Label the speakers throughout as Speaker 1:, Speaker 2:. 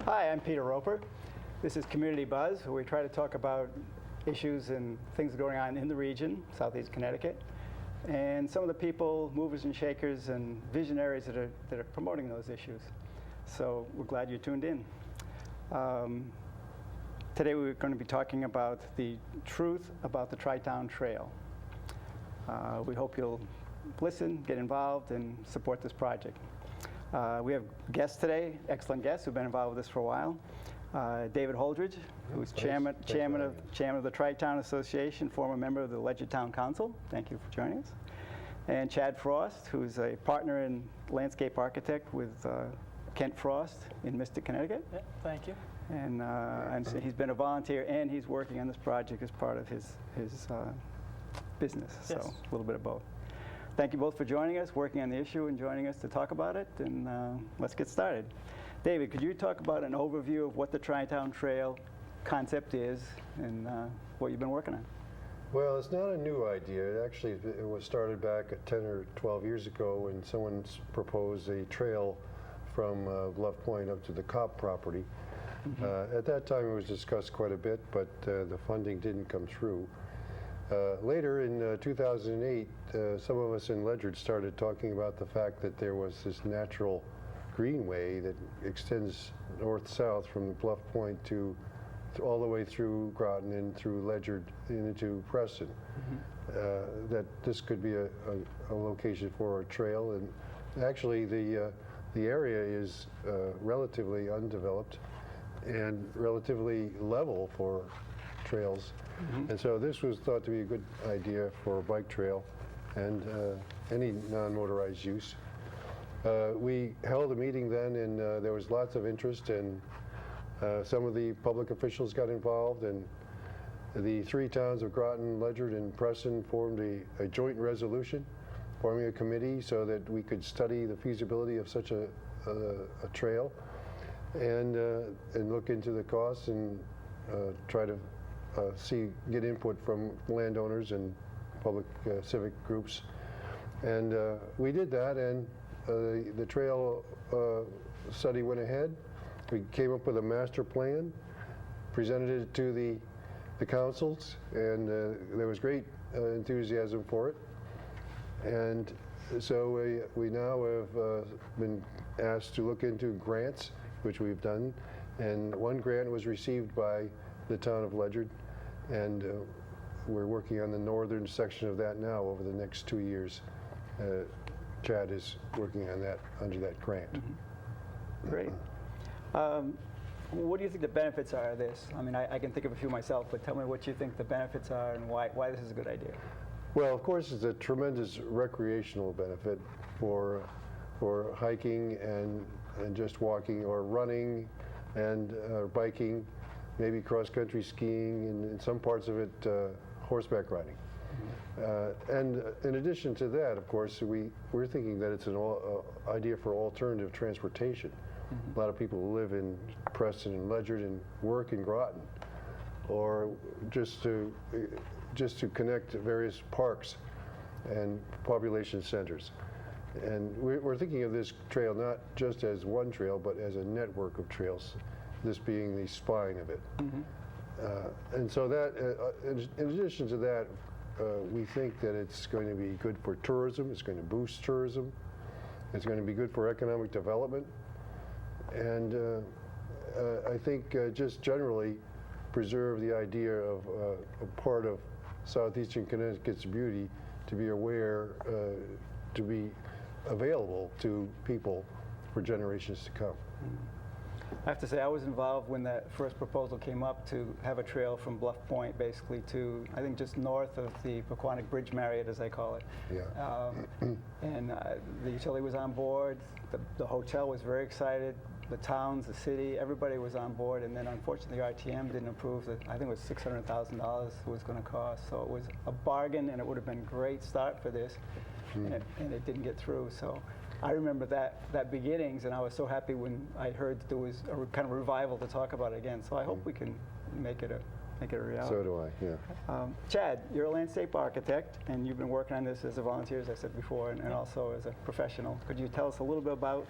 Speaker 1: Hi, I'm Peter Roper. This is Community Buzz, where we try to talk about issues and things going on in the region, Southeast Connecticut, and some of the people, movers and shakers, and visionaries that are promoting those issues. So we're glad you tuned in. Today we're going to be talking about the truth about the Tritown Trail. We hope you'll listen, get involved, and support this project. We have guests today, excellent guests who've been involved with this for a while. David Holdridge, who's chairman of the Tritown Association, former member of the Ledger Town Council. Thank you for joining us. And Chad Frost, who's a partner and landscape architect with Kent Frost in Mystic, Connecticut.
Speaker 2: Yeah, thank you.
Speaker 1: And so he's been a volunteer, and he's working on this project as part of his business.
Speaker 2: Yes.
Speaker 1: So a little bit of both. Thank you both for joining us, working on the issue, and joining us to talk about it. And let's get started. David, could you talk about an overview of what the Tritown Trail concept is and what you've been working on?
Speaker 3: Well, it's not a new idea. Actually, it was started back 10 or 12 years ago when someone proposed a trail from Bluff Point up to the Cobb property. At that time, it was discussed quite a bit, but the funding didn't come through. Later in 2008, some of us in Ledyard started talking about the fact that there was this natural greenway that extends north-south from Bluff Point to all the way through Groton and through Ledyard into Preston. That this could be a location for a trail, and actually the area is relatively undeveloped and relatively level for trails. And so this was thought to be a good idea for a bike trail and any non-motorized use. We held a meeting then, and there was lots of interest, and some of the public officials got involved, and the three towns of Groton, Ledyard, and Preston formed a joint resolution, forming a committee so that we could study the feasibility of such a trail and look into the costs and try to get input from landowners and public civic groups. And we did that, and the trail study went ahead. We came up with a master plan, presented it to the councils, and there was great enthusiasm for it. And so we now have been asked to look into grants, which we've done, and one grant was received by the town of Ledyard, and we're working on the northern section of that now over the next 2 years. Chad is working on that under that grant.
Speaker 1: Great. What do you think the benefits are of this? I mean, I can think of a few myself, but tell me what you think the benefits are and why this is a good idea.
Speaker 3: Well, of course, it's a tremendous recreational benefit for hiking and just walking or running and biking, maybe cross-country skiing, and in some parts of it, horseback riding. And in addition to that, of course, we're thinking that it's an idea for alternative transportation. A lot of people live in Preston and Ledyard and work in Groton, or just to connect various parks and population centers. And we're thinking of this trail not just as one trail, but as a network of trails, this being the spine of it. And so that, in addition to that, we think that it's going to be good for tourism, it's going to boost tourism, it's going to be good for economic development, and I think just generally preserve the idea of a part of southeastern Connecticut's beauty to be aware, to be available to people for generations to come.
Speaker 1: I have to say, I was involved when that first proposal came up to have a trail from Bluff Point basically to, I think, just north of the Pequannock Bridge Marriott, as they call it.
Speaker 3: Yeah.
Speaker 1: And the utility was on board, the hotel was very excited, the towns, the city, everybody was on board, and then unfortunately RTM didn't approve it. I think it was $600,000 it was going to cost, so it was a bargain, and it would have been a great start for this, and it didn't get through. So I remember that beginnings, and I was so happy when I heard that there was a kind of revival to talk about it again. So I hope we can make it make it a reality.
Speaker 3: So do I, yeah.
Speaker 1: Chad, you're a landscape architect, and you've been working on this as a volunteer, as I said before, and also as a professional. Could you tell us a little bit about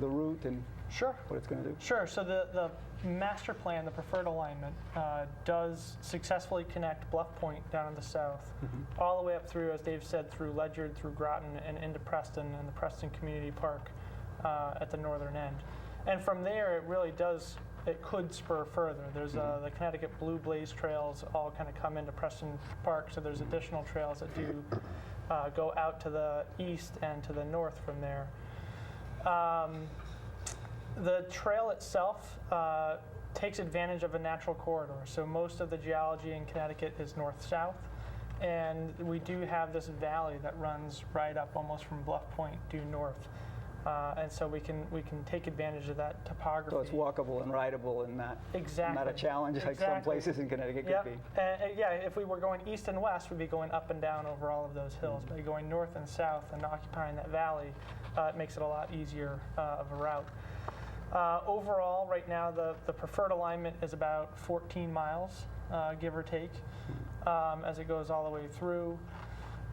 Speaker 1: the route and
Speaker 2: Sure.
Speaker 1: what it's going to do?
Speaker 2: Sure. So the master plan, the preferred alignment, does successfully connect Bluff Point down in the south, all the way up through, as Dave said, through Ledyard, through Groton, and into Preston and the Preston Community Park at the northern end. And from there, it really does, it could spur further. There's the Connecticut Blue Blaze trails all kind of come into Preston Park, so there's additional trails that do go out to the east and to the north from there. The trail itself takes advantage of a natural corridor. So most of the geology in Connecticut is north-south, and we do have this valley that runs right up almost from Bluff Point due north. And so we can take advantage of that topography.
Speaker 1: So it's walkable and rideable and not a challenge like some places in Connecticut could be.
Speaker 2: Yeah, if we were going east and west, we'd be going up and down over all of those hills. By going north and south and occupying that valley, it makes it a lot easier of a route. Overall, right now, the preferred alignment is about 14 miles, give or take, as it goes all the way through.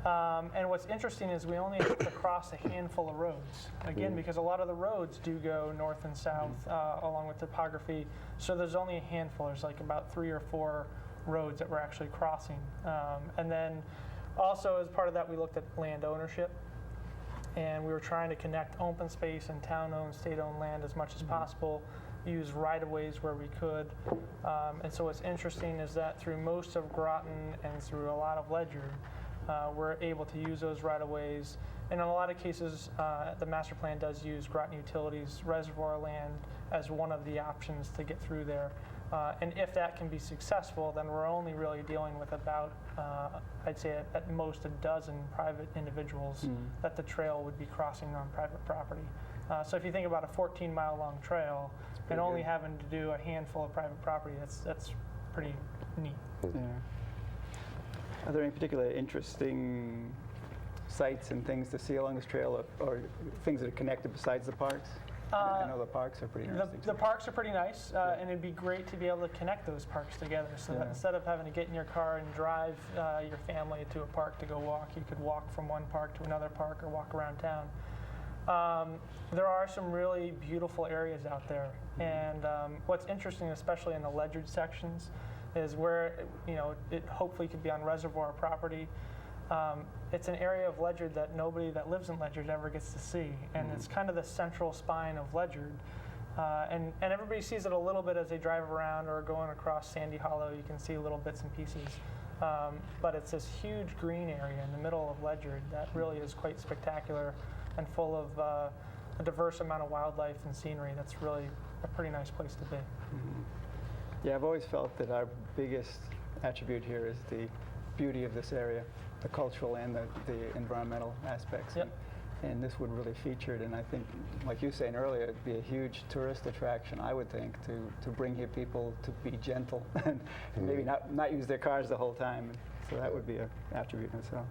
Speaker 2: And what's interesting is we only have to cross a handful of roads, again, because a lot of the roads do go north and south along with topography. So there's only a handful. There's like about 3 or 4 roads that we're actually crossing. And then also as part of that, we looked at land ownership. And we were trying to connect open space and town-owned, state-owned land as much as possible, use right-of-ways where we could. And so what's interesting is that through most of Groton and through a lot of Ledyard, we're able to use those right-of-ways. And in a lot of cases, the master plan does use Groton Utilities reservoir land as one of the options to get through there. And if that can be successful, then we're only really dealing with about, I'd say at most a dozen private individuals that the trail would be crossing on private property. So if you think about a 14-mile long trail and only having to do a handful of private property, that's pretty neat.
Speaker 1: Yeah. Are there any particular interesting sites and things to see along this trail, or things that are connected besides the parks? I know the parks are pretty interesting.
Speaker 2: The parks are pretty nice, and it'd be great to be able to connect those parks together. So that instead of having to get in your car and drive your family to a park to go walk, you could walk from one park to another park or walk around town. There are some really beautiful areas out there, and what's interesting, especially in the Ledyard sections, is where it hopefully could be on reservoir property. It's an area of Ledyard that nobody that lives in Ledyard ever gets to see, and it's kind of the central spine of Ledyard. And everybody sees it a little bit as they drive around or going across Sandy Hollow. You can see little bits and pieces. But it's this huge green area in the middle of Ledyard that really is quite spectacular and full of a diverse amount of wildlife and scenery. That's really a pretty nice place to be.
Speaker 1: Yeah, I've always felt that our biggest attribute here is the beauty of this area, the cultural and the environmental aspects.
Speaker 2: Yep.
Speaker 1: And this would really feature it. And I think, like you were saying earlier, it'd be a huge tourist attraction, I would think, to bring here people to be gentle and maybe not use their cars the whole time. So that would be an attribute in itself.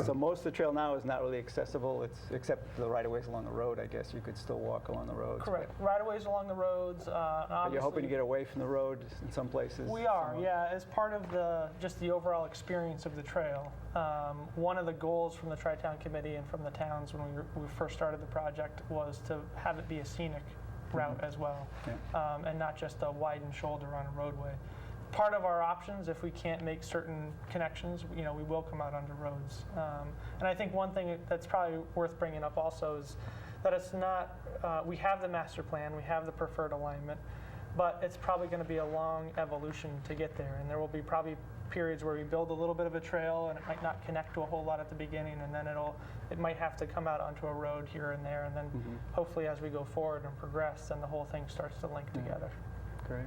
Speaker 1: So most of the trail now is not really accessible, except the right-of-ways along the road, I guess. You could still walk along the roads.
Speaker 2: Correct. Right-of-ways along the roads.
Speaker 1: But you're hoping to get away from the road in some places?
Speaker 2: We are, yeah. As part of just the overall experience of the trail, one of the goals from the Tritown Committee and from the towns when we first started the project was to have it be a scenic route as well, and not just a widened shoulder on a roadway. Part of our options, if we can't make certain connections, we will come out onto roads. And I think one thing that's probably worth bringing up also is that it's not, we have the master plan, we have the preferred alignment, but it's probably going to be a long evolution to get there. And there will be probably periods where we build a little bit of a trail and it might not connect to a whole lot at the beginning, and then it might have to come out onto a road here and there, and then hopefully as we go forward and progress, then the whole thing starts to link together.
Speaker 1: Great.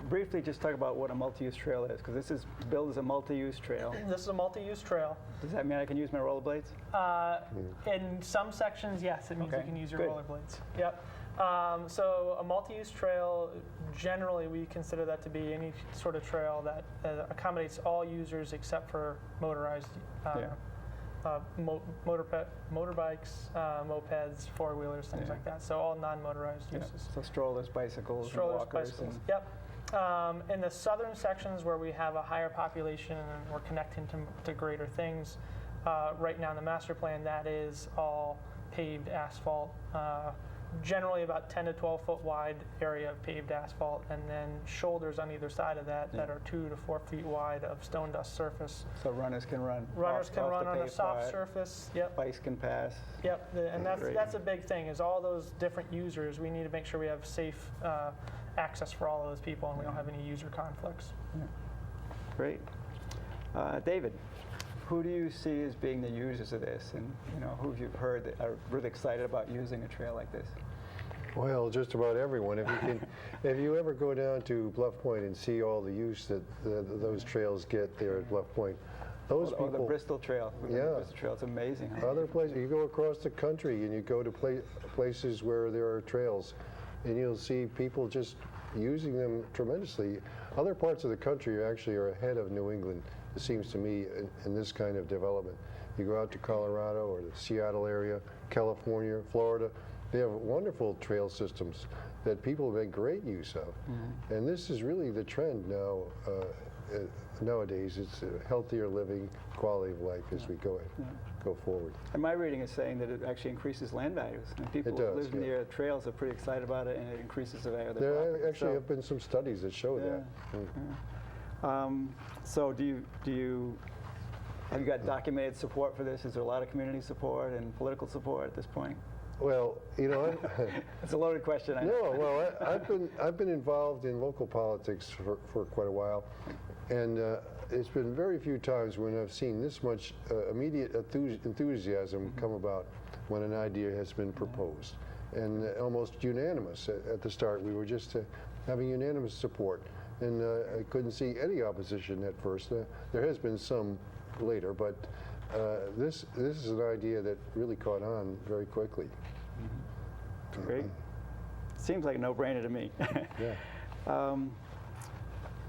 Speaker 1: Briefly, just talk about what a multi-use trail is, because this is billed as a multi-use trail.
Speaker 2: This is a multi-use trail.
Speaker 1: Does that mean I can use my rollerblades?
Speaker 2: In some sections, yes, it means you can use your
Speaker 1: Good.
Speaker 2: rollerblades. Yep. So a multi-use trail, generally we consider that to be any sort of trail that accommodates all users except for motorized motorbikes, mopeds, four-wheelers, things
Speaker 1: Yeah.
Speaker 2: like that. So all non-motorized
Speaker 1: Yeah.
Speaker 2: uses.
Speaker 1: So strollers, bicycles, and
Speaker 2: Strollers,
Speaker 1: walkers.
Speaker 2: bicycles.
Speaker 1: And,
Speaker 2: Yep. In the southern sections where we have a higher population and we're connecting to greater things, right now in the master plan, that is all paved asphalt. Generally about 10 to 12 foot wide area of paved asphalt, and then shoulders on either side of that that are 2 to 4 feet wide of stone dust surface.
Speaker 1: so runners can run.
Speaker 2: Runners can
Speaker 1: off
Speaker 2: run
Speaker 1: the
Speaker 2: on a
Speaker 1: paved
Speaker 2: soft
Speaker 1: part,
Speaker 2: surface. Yep.
Speaker 1: Bikes can pass.
Speaker 2: Yep, and
Speaker 1: Great.
Speaker 2: that's a big thing, is all those different users, we need to make sure we have safe access for all of those people, and we don't have any user conflicts.
Speaker 1: Great. David, who do you see as being the users of this, and who have you heard that are really excited about using a trail like this?
Speaker 3: Well, just about everyone. If you ever go down to Bluff Point and see all the use that those trails get there at Bluff Point, those
Speaker 1: Or the
Speaker 3: people.
Speaker 1: Bristol Trail.
Speaker 3: Yeah.
Speaker 1: The Bristol Trail, it's amazing. Huh?
Speaker 3: Other places, you go across the country and you go to places where there are trails, and you'll see people just using them tremendously. Other parts of the country actually are ahead of New England, it seems to me, in this kind of development. You go out to Colorado or the Seattle area, California, Florida, they have wonderful trail systems that people make great use of. And this is really the trend now. Nowadays, it's a healthier living, quality of life as we go forward.
Speaker 1: And my reading is saying that it actually increases land values. And people
Speaker 3: It
Speaker 1: who
Speaker 3: does,
Speaker 1: live
Speaker 3: yeah.
Speaker 1: near trails are pretty excited about it, and it increases the value of their
Speaker 3: There
Speaker 1: property.
Speaker 3: actually
Speaker 1: So-
Speaker 3: have been some studies that show that.
Speaker 1: So have you got documented support for this? Is there a lot of community support and political support at this point?
Speaker 3: Well,
Speaker 1: It's a loaded question, I know.
Speaker 3: no. Well, I've been involved in local politics for quite a while, and it's been very few times when I've seen this much immediate enthusiasm come about when an idea has been proposed, and almost unanimous at the start. We were just having unanimous support, and I couldn't see any opposition at first. There has been some later, but this is an idea that really caught on very quickly.
Speaker 1: Great. Seems like a no-brainer to me.
Speaker 3: Yeah.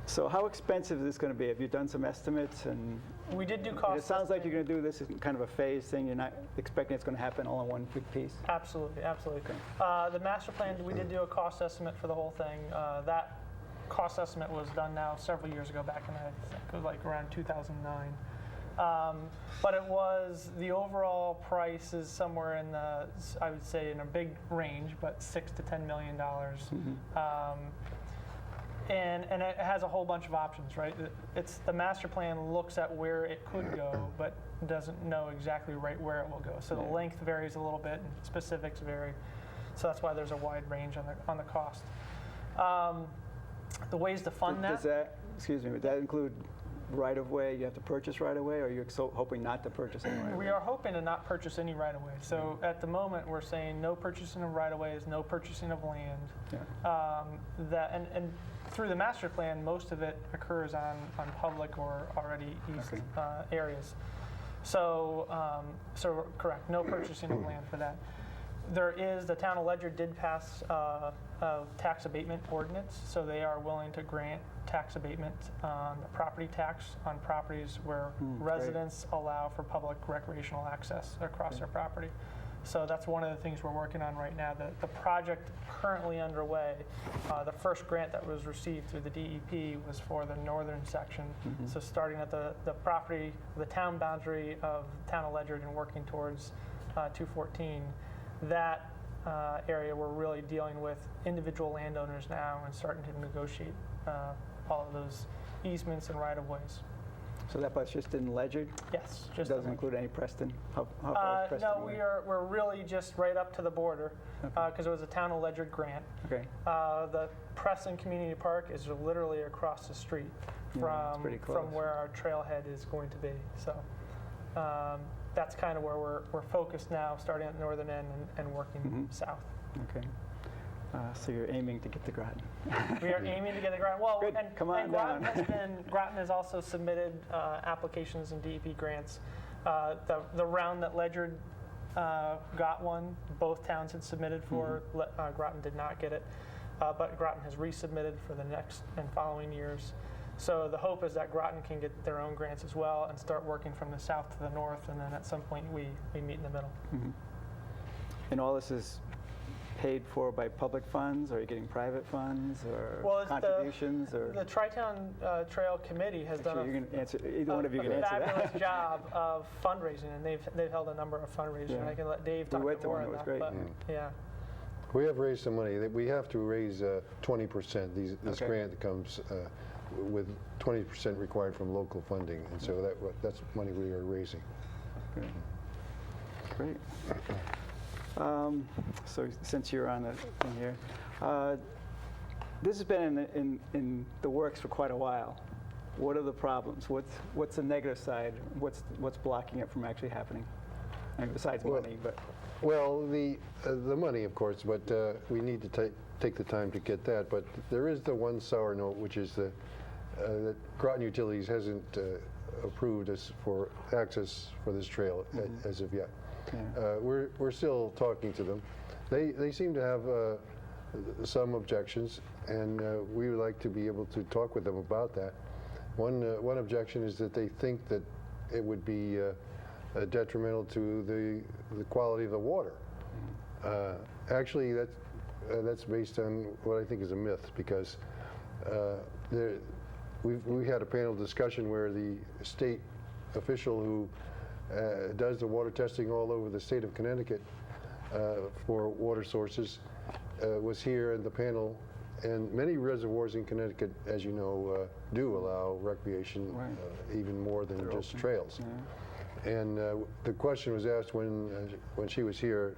Speaker 1: So how expensive is this going to be? Have you done some estimates? And
Speaker 2: We did do cost.
Speaker 1: it sounds like you're going to do this as kind of a phase thing. You're not expecting it's going to happen all in one big piece.
Speaker 2: Absolutely, absolutely. The master plan, we did do a cost estimate for the whole thing. That cost estimate was done now several years ago, back in, I think it was like around 2009. But it was, the overall price is somewhere in the, I would say in a big range, but $6 to $10 million. And it has a whole bunch of options, right? It's the master plan looks at where it could go, but doesn't know exactly right where it will go. So the length varies a little bit, and specifics vary. So that's why there's a wide range on the cost. The ways to fund
Speaker 1: Does that, excuse me, would that include right-of-way? You have to purchase right-of-way, or are you hoping not to purchase any right-of-way?
Speaker 2: We are hoping to not purchase any right-of-way. So at the moment, we're saying no purchasing of right-of-ways, no purchasing of land.
Speaker 1: Yeah.
Speaker 2: And through the master plan, most of it occurs on public or already eased areas. So correct, no purchasing of land for that. There is, the town of Ledger did pass a tax abatement ordinance, so they are willing to grant tax abatement on the property tax on properties where residents allow for public recreational access across their property. So that's one of the things we're working on right now. The project currently underway, the first grant that was received through the DEP was for the northern section. So starting at the property, the town boundary of the town of Ledger and working towards 214, that area we're really dealing with individual landowners now and starting to negotiate all of those easements and right-of-ways.
Speaker 1: So that part's just in Ledger?
Speaker 2: Yes,
Speaker 1: It
Speaker 2: just
Speaker 1: doesn't include any Preston? How far is Preston
Speaker 2: no,
Speaker 1: away?
Speaker 2: we're really just right up to the border because it was a town of Ledger grant.
Speaker 1: Okay.
Speaker 2: The Preston Community Park is literally across the street
Speaker 1: Yeah, it's pretty close.
Speaker 2: from where our trailhead is going to be. So that's kind of where we're focused now, starting at the northern end and working south.
Speaker 1: Okay. So you're aiming to get to Groton.
Speaker 2: We are aiming to get the grant. Well,
Speaker 1: Good.
Speaker 2: and,
Speaker 1: Come on
Speaker 2: and Groton
Speaker 1: down.
Speaker 2: Groton has also submitted applications and DEP grants. The round that Ledger got one, both towns had submitted for. Groton did not get it, but Groton has resubmitted for the next and following years. So the hope is that Groton can get their own grants as well and start working from the south to the north, and then at some point we meet in the middle.
Speaker 1: And all this is paid for by public funds, or are you getting private funds, or
Speaker 2: Well, it's
Speaker 1: contributions, or?
Speaker 2: The Tritown Trail Committee has
Speaker 1: Actually, you
Speaker 2: done
Speaker 1: can answer, either one of you can
Speaker 2: a
Speaker 1: answer
Speaker 2: fabulous
Speaker 1: that.
Speaker 2: job of fundraising, and they've held a number of fundraisers, and
Speaker 1: Yeah.
Speaker 2: I can let Dave talk
Speaker 1: went to
Speaker 2: more
Speaker 1: one, it
Speaker 2: on
Speaker 1: was
Speaker 2: that.
Speaker 1: great.
Speaker 2: But yeah.
Speaker 3: We have raised some money. We have to raise 20%. This
Speaker 1: Okay.
Speaker 3: grant comes with 20% required from local funding, and so that's money we are raising.
Speaker 1: Okay. Great. So since you're on the thing here, this has been in the works for quite a while. What are the problems? What's the negative side? What's blocking it from actually happening? I mean, besides money, but.
Speaker 3: Well, the money, of course, but we need to take the time to get that. But there is the one sour note, which is that Groton Utilities hasn't approved us for access for this trail as of yet.
Speaker 1: Yeah.
Speaker 3: We're still talking to them. They seem to have some objections, and we would like to be able to talk with them about that. One objection is that they think that it would be detrimental to the quality of the water. Actually, that's based on what I think is a myth, because we had a panel discussion where the state official who does the water testing all over the state of Connecticut for water sources was here in the panel, and many reservoirs in Connecticut, as you know, do allow recreation,
Speaker 1: Right.
Speaker 3: Even more than
Speaker 1: They're
Speaker 3: just
Speaker 1: open.
Speaker 3: trails.
Speaker 1: Yeah.
Speaker 3: And the question was asked when she was here.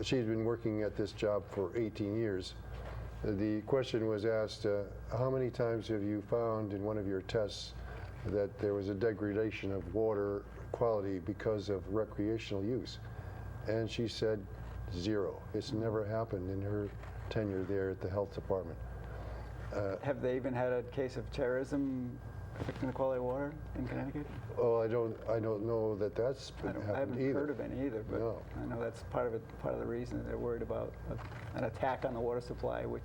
Speaker 3: She's been working at this job for 18 years. The question was asked, how many times have you found in one of your tests that there was a degradation of water quality because of recreational use? And she said 0. It's never happened in her tenure there at the health department.
Speaker 1: Have they even had a case of terrorism affecting the quality of water in Connecticut?
Speaker 3: Oh, I don't know that that's
Speaker 1: I
Speaker 3: happened
Speaker 1: haven't
Speaker 3: either.
Speaker 1: heard of any either, but
Speaker 3: No.
Speaker 1: I know that's part of it. Part of the reason they're worried about an attack on the water supply, which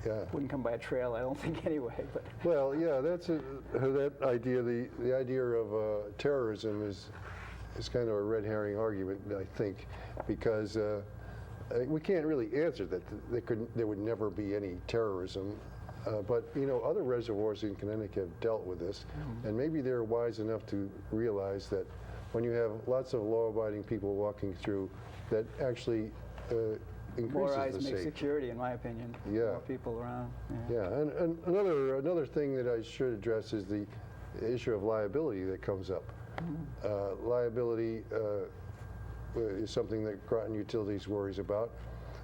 Speaker 3: Yeah.
Speaker 1: wouldn't come by a trail, I don't think, anyway. But
Speaker 3: Well, yeah, that's that idea. The idea of terrorism is kind of a red herring argument, I think, because we can't really answer that. There would never be any terrorism. But you know, other reservoirs in Connecticut have dealt with this, and maybe they're wise enough to realize that when you have lots of law-abiding people walking through, that actually increases
Speaker 1: more eyes
Speaker 3: the
Speaker 1: make
Speaker 3: safety.
Speaker 1: security, in my opinion.
Speaker 3: Yeah.
Speaker 1: More people around.
Speaker 3: Yeah, and another thing that I should address is the issue of liability that comes up. Liability is something that Groton Utilities worries about,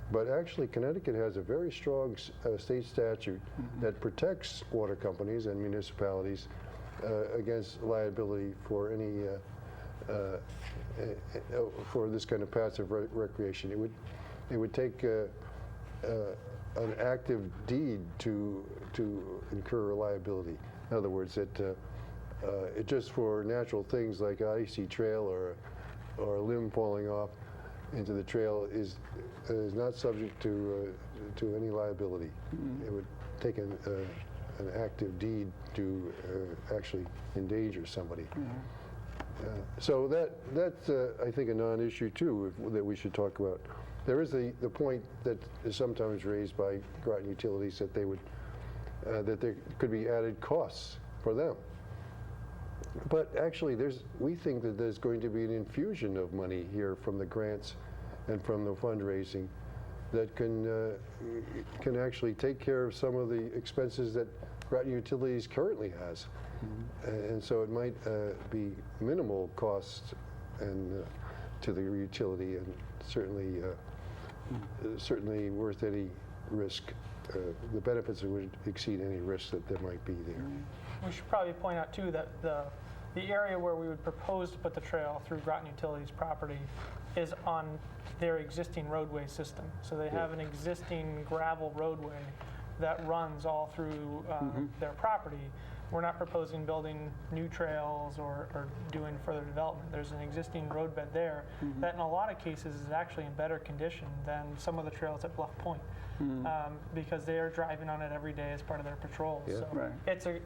Speaker 3: but actually Connecticut has a very strong state statute that protects water companies and municipalities against liability for any for this kind of passive recreation. It would take an active deed to incur liability. In other words, it just for natural things like an icy trail or a limb falling off into the trail is not subject to any liability. It would take an active deed to actually endanger somebody. So that's I think a non-issue too that we should talk about. There is the point that is sometimes raised by Groton Utilities that they would that there could be added costs for them. But actually, we think that there's going to be an infusion of money here from the grants and from the fundraising that can actually take care of some of the expenses that Groton Utilities currently has. And so it might be minimal costs and to the utility, and certainly worth any risk. The benefits would exceed any risk that there might be there.
Speaker 2: We should probably point out too that the area where we would propose to put the trail through Groton Utilities property is on their existing roadway system. So they have an existing gravel roadway that runs all through their property. we're not proposing building new trails or doing further development. There's an existing roadbed there that in a lot of cases is actually in better condition than some of the trails at Bluff Point. Because they are driving on it every day as part of their patrols.
Speaker 3: Yeah.
Speaker 2: So
Speaker 1: Right.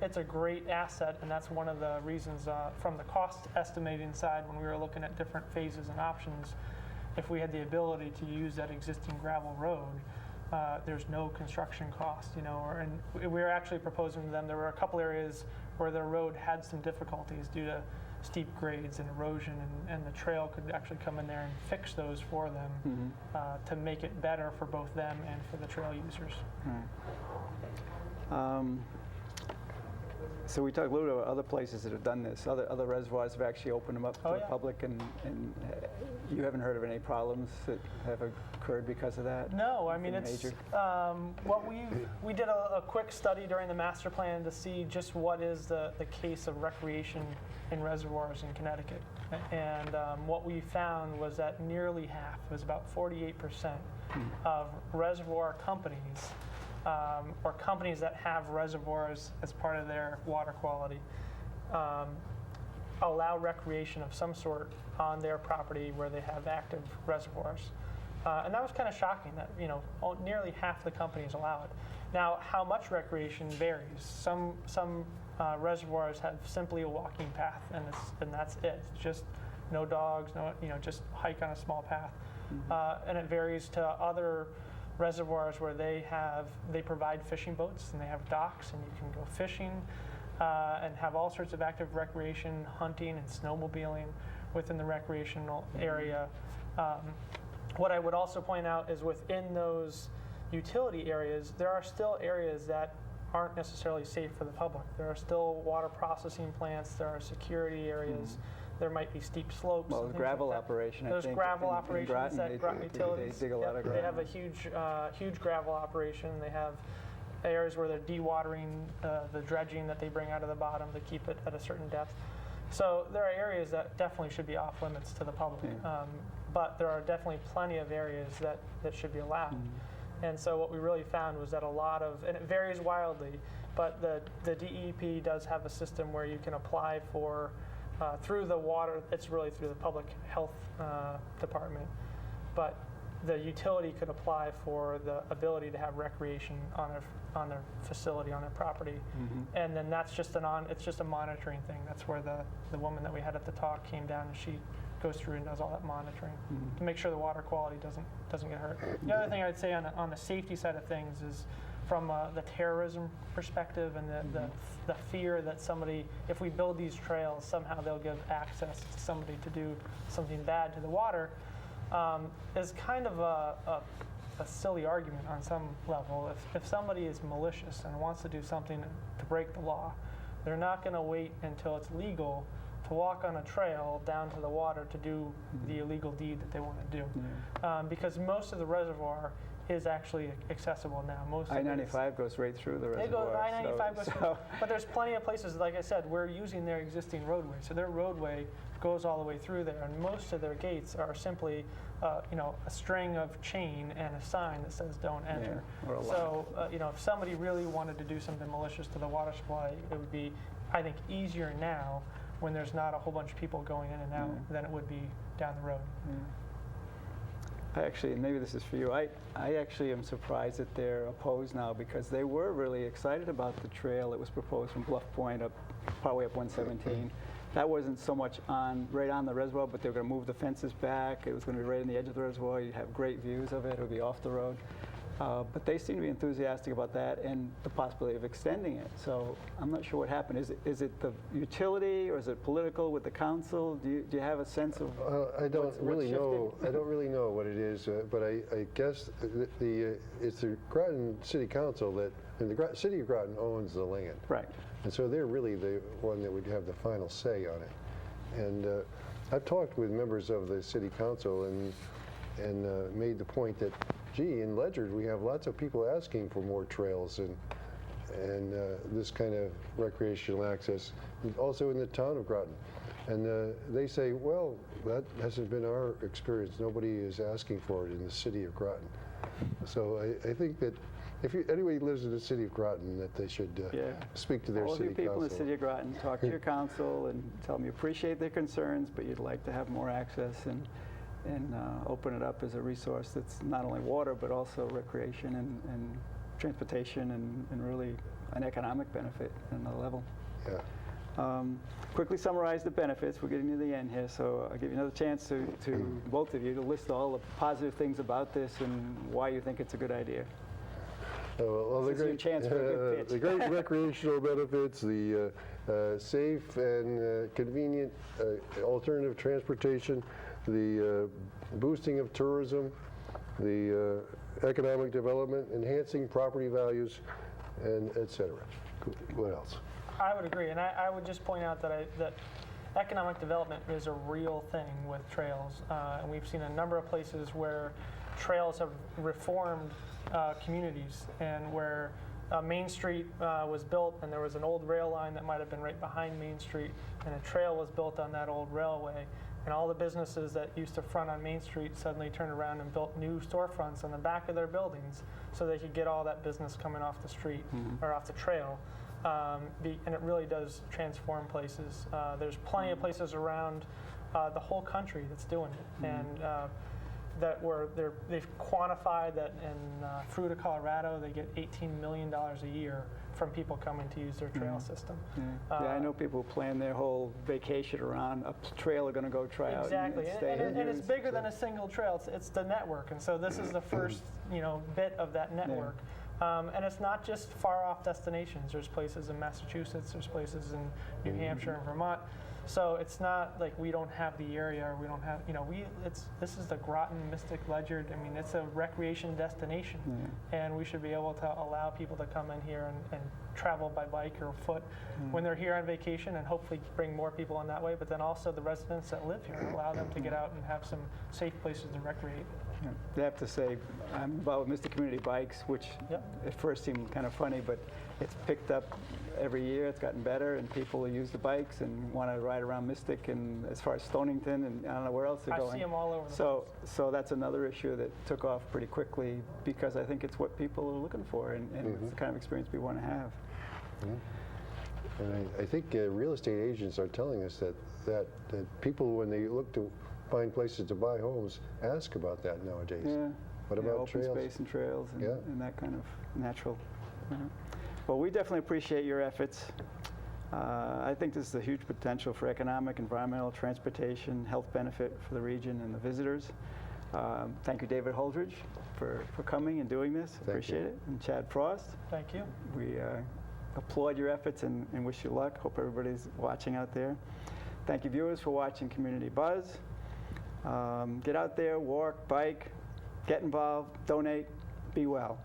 Speaker 2: it's a great asset, and that's one of the reasons from the cost estimating side when we were looking at different phases and options, if we had the ability to use that existing gravel road, there's no construction cost, and we were actually proposing to them, there were a couple areas where the road had some difficulties due to steep grades and erosion, and the trail could actually come in there and fix those for them to make it better for both them and for the trail users.
Speaker 1: Right. So we talked a little bit about other places that have done this. Other reservoirs have actually opened them up to
Speaker 2: Oh,
Speaker 1: the
Speaker 2: yeah.
Speaker 1: public, and you haven't heard of any problems that have occurred because of that?
Speaker 2: No, I mean,
Speaker 1: Nothing
Speaker 2: it's
Speaker 1: major?
Speaker 2: what we did a quick study during the master plan to see just what is the case of recreation in reservoirs in Connecticut. And what we found was that nearly half, it was about 48% of reservoir companies or companies that have reservoirs as part of their water quality allow recreation of some sort on their property where they have active reservoirs. And that was kind of shocking that, nearly half the companies allow it. Now, how much recreation varies. Some reservoirs have simply a walking path, and that's it. It's just no dogs, just hike on a small path. And it varies to other reservoirs where they provide fishing boats and they have docks, and you can go fishing and have all sorts of active recreation, hunting and snowmobiling within the recreational area. What I would also point out is within those utility areas, there are still areas that aren't necessarily safe for the public. There are still water processing plants, there are security areas, there might be steep slopes.
Speaker 1: Well,
Speaker 2: and
Speaker 1: the
Speaker 2: things
Speaker 1: gravel
Speaker 2: like that.
Speaker 1: operation, I
Speaker 2: There's
Speaker 1: think.
Speaker 2: gravel
Speaker 1: in
Speaker 2: operations
Speaker 1: Groton,
Speaker 2: that Groton Utilities.
Speaker 1: They dig a lot of gravel.
Speaker 2: They have a huge gravel operation. They have areas where they're dewatering the dredging that they bring out of the bottom to keep it at a certain depth. So there are areas that definitely should be off limits to the public.
Speaker 1: Yeah.
Speaker 2: But there are definitely plenty of areas that should be allowed. And so what we really found was that and it varies wildly, but the DEP does have a system where you can apply for, through the water, it's really through the public health department, but the utility could apply for the ability to have recreation on their facility, on their property. And then that's just it's just a monitoring thing. That's where the woman that we had at the talk came down, and she goes through and does all that monitoring to make sure the water quality doesn't get hurt. The other thing I'd say on the safety side of things is from the terrorism perspective and the fear that somebody, if we build these trails, somehow they'll give access to somebody to do something bad to the water, is kind of a silly argument on some level. If somebody is malicious and wants to do something to break the law, they're not going to wait until it's legal to walk on a trail down to the water to do the illegal deed that they want to do. Because most of the reservoir is actually accessible now. Most
Speaker 1: I-95 goes right through the reservoir.
Speaker 2: I-95 goes through, but there's plenty of places, like I said, we're using their existing roadway. So their roadway goes all the way through there, and most of their gates are simply a string of chain and a sign that says don't enter.
Speaker 1: Yeah, or a
Speaker 2: So if somebody really wanted to do something malicious to the water supply, it would be, I think, easier now when there's not a whole bunch of people going in and out than it would be down the road.
Speaker 1: I actually, and maybe this is for you, I actually am surprised that they're opposed now, because they were really excited about the trail that was proposed from Bluff Point up, partway up 117. That wasn't so much right on the reservoir, but they were going to move the fences back. It was going to be right on the edge of the reservoir. You'd have great views of it. It would be off the road. But they seem to be enthusiastic about that and the possibility of extending it. So I'm not sure what happened. Is it the utility, or is it political with the council? Do you have a sense of
Speaker 3: I don't really
Speaker 1: shifted?
Speaker 3: know. I don't really know what it is, but I guess it's the Groton City Council and the City of Groton owns the land.
Speaker 1: Right.
Speaker 3: And so they're really the one that would have the final say on it. And I've talked with members of the City Council and made the point that, gee, in Ledyard we have lots of people asking for more trails and this kind of recreational access, also in the town of Groton. And they say, well, that hasn't been our experience. Nobody is asking for it in the city of Groton. So I think that if anybody lives in the city of Groton, that they should speak to their
Speaker 1: All of
Speaker 3: city
Speaker 1: you people
Speaker 3: council.
Speaker 1: in the city of Groton, talk to your council and tell them you appreciate their concerns, but you'd like to have more access and open it up as a resource that's not only water, but also recreation and transportation and really an economic benefit at another level.
Speaker 3: Yeah.
Speaker 1: Quickly summarize the benefits. We're getting to the end here, so I'll give you another chance to both of you to list all the positive things about this and why you think it's a good idea.
Speaker 3: Well,
Speaker 1: This is your chance for a good pitch.
Speaker 3: the great recreational benefits, the safe and convenient alternative transportation, the boosting of tourism, the economic development, enhancing property values, and et cetera. What else?
Speaker 2: I would agree, and I would just point out that economic development is a real thing with trails, and we've seen a number of places where trails have reformed communities, and where Main Street was built, and there was an old rail line that might have been right behind Main Street, and a trail was built on that old railway, and all the businesses that used to front on Main Street suddenly turned around and built new storefronts on the back of their buildings so they could get all that business coming off the street or off the trail. And it really does transform places. There's plenty of places around the whole country that's doing it, and they've quantified that in Fruita, Colorado, they get $18 million a year from people coming to use their trail system.
Speaker 1: Yeah, I know people plan their whole vacation around a trail they're going to go try out.
Speaker 2: Exactly,
Speaker 1: and stay
Speaker 2: and
Speaker 1: and
Speaker 2: it's
Speaker 1: use.
Speaker 2: bigger than a single trail. It's the network, and so this is the first bit of that network. And it's not just far off destinations. There's places in Massachusetts, there's places in New Hampshire and Vermont. So it's not like we don't have the area, or we don't have, this is the Groton Mystic Ledyard. I mean, it's a recreation destination, and we should be able to allow people to come in here and travel by bike or foot when they're here on vacation, and hopefully bring more people in that way, but then also the residents that live here, allow them to get out and have some safe places to recreate.
Speaker 1: I have to say, I'm involved with Mr. Community Bikes, which at first seemed kind of funny, but it's picked up every year. It's gotten better, and people use the bikes and want to ride around Mystic, and as far as Stonington, and I don't know where else they're going.
Speaker 2: I see them all over the
Speaker 1: place. So that's another issue that took off pretty quickly, because I think it's what people are looking for, and it's the kind of experience we want to have.
Speaker 3: And I think real estate agents are telling us that people, when they look to find places to buy homes, ask about that nowadays.
Speaker 1: Yeah.
Speaker 3: What about
Speaker 1: open
Speaker 3: trails?
Speaker 1: space and trails and that kind of natural. Well, we definitely appreciate your efforts. I think this is a huge potential for economic, environmental, transportation, health benefit for the region and the visitors. Thank you, David Holdridge, for coming and doing this. Appreciate it. And Chad Frost.
Speaker 2: Thank you.
Speaker 1: We applaud your efforts and wish you luck. Hope everybody's watching out there. Thank you, viewers, for watching Community Buzz. Get out there, walk, bike, get involved, donate, be well.